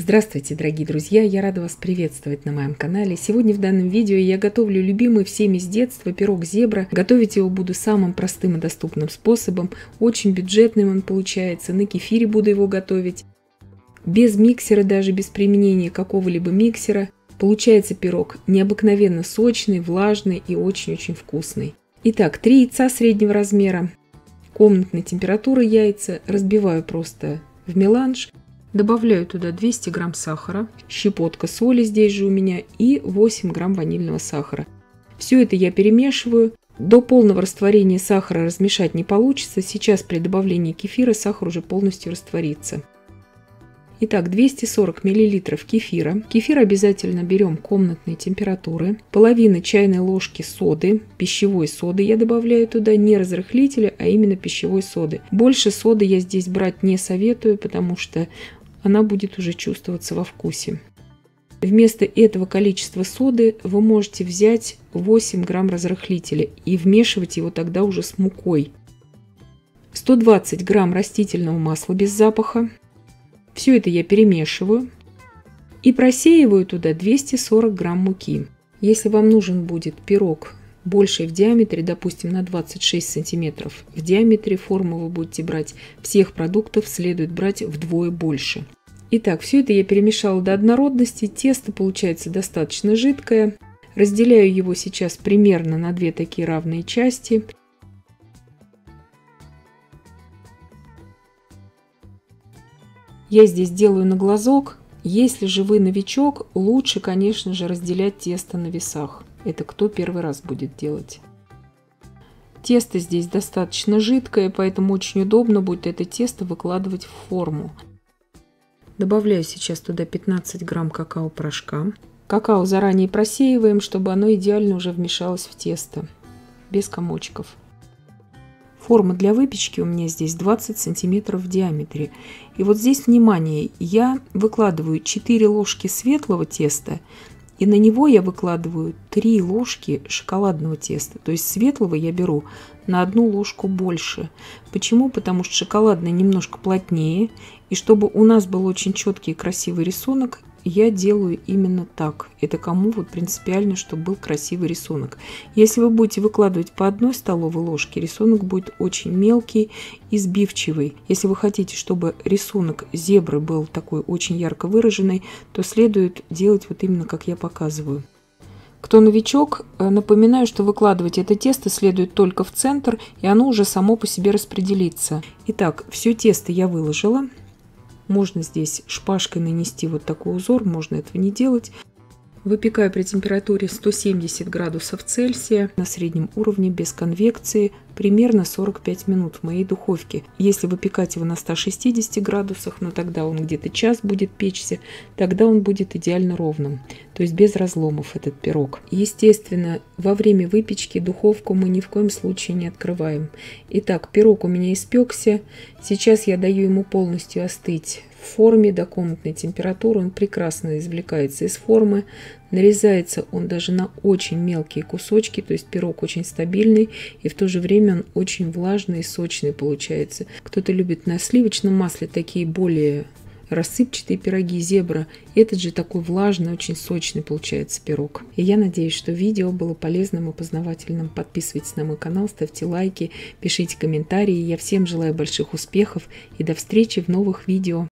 Здравствуйте, дорогие друзья! Я рада вас приветствовать на моем канале. Сегодня в данном видео я готовлю любимый всеми с детства пирог зебра. Готовить его буду самым простым и доступным способом. Очень бюджетным он получается. На кефире буду его готовить. Без миксера, даже без применения какого-либо миксера. Получается пирог необыкновенно сочный, влажный и очень-очень вкусный. Итак, 3 яйца среднего размера. Комнатной температуры яйца. Разбиваю просто в меланж. Добавляю туда 200 грамм сахара, щепотка соли здесь же у меня и 8 грамм ванильного сахара. Все это я перемешиваю. До полного растворения сахара размешать не получится. Сейчас при добавлении кефира сахар уже полностью растворится. Итак, 240 мл кефира. Кефир обязательно берем комнатной температуры. Половина чайной ложки соды, пищевой соды я добавляю туда, не разрыхлителя, а именно пищевой соды. Больше соды я здесь брать не советую, потому что она будет уже чувствоваться во вкусе. Вместо этого количества соды вы можете взять 8 грамм разрыхлителя и вмешивать его тогда уже с мукой. 120 грамм растительного масла без запаха. Все это я перемешиваю и просеиваю туда 240 грамм муки. Если вам нужен будет пирог больше в диаметре, допустим, на 26 сантиметров в диаметре форму вы будете брать, всех продуктов следует брать вдвое больше. Итак, все это я перемешала до однородности, тесто получается достаточно жидкое. Разделяю его сейчас примерно на 2 такие равные части. Я здесь делаю на глазок. Если же вы новичок, лучше, конечно же, разделять тесто на весах. Это кто первый раз будет делать. Тесто здесь достаточно жидкое, поэтому очень удобно будет это тесто выкладывать в форму. Добавляю сейчас туда 15 грамм какао-порошка. Какао заранее просеиваем, чтобы оно идеально уже вмешалось в тесто, без комочков. Форма для выпечки у меня здесь 20 сантиметров в диаметре. И вот здесь, внимание, я выкладываю 4 ложки светлого теста, и на него я выкладываю 3 ложки шоколадного теста. То есть светлого я беру на 1 ложку больше. Почему? Потому что шоколадный немножко плотнее. И чтобы у нас был очень четкий и красивый рисунок, я делаю именно так. Это кому вот принципиально, чтобы был красивый рисунок. Если вы будете выкладывать по 1 столовой ложке, рисунок будет очень мелкий и сбивчивый. Если вы хотите, чтобы рисунок зебры был такой очень ярко выраженный, то следует делать вот именно как я показываю. Кто новичок, напоминаю, что выкладывать это тесто следует только в центр, и оно уже само по себе распределится. Итак, все тесто я выложила. Можно здесь шпажкой нанести вот такой узор, можно этого не делать. Выпекаю при температуре 170 градусов Цельсия на среднем уровне без конвекции примерно 45 минут в моей духовке. Если выпекать его на 160 градусах, но тогда он где-то час будет печься, тогда он будет идеально ровным, то есть без разломов этот пирог. Естественно, во время выпечки духовку мы ни в коем случае не открываем. Итак, пирог у меня испекся. Сейчас я даю ему полностью остыть в форме до комнатной температуры. Он прекрасно извлекается из формы. Нарезается он даже на очень мелкие кусочки, то есть пирог очень стабильный и в то же время он очень влажный и сочный получается. Кто-то любит на сливочном масле такие более рассыпчатые пироги зебра. Этот же такой влажный, очень сочный получается пирог. И я надеюсь, что видео было полезным и познавательным. Подписывайтесь на мой канал, ставьте лайки, пишите комментарии. Я всем желаю больших успехов и до встречи в новых видео.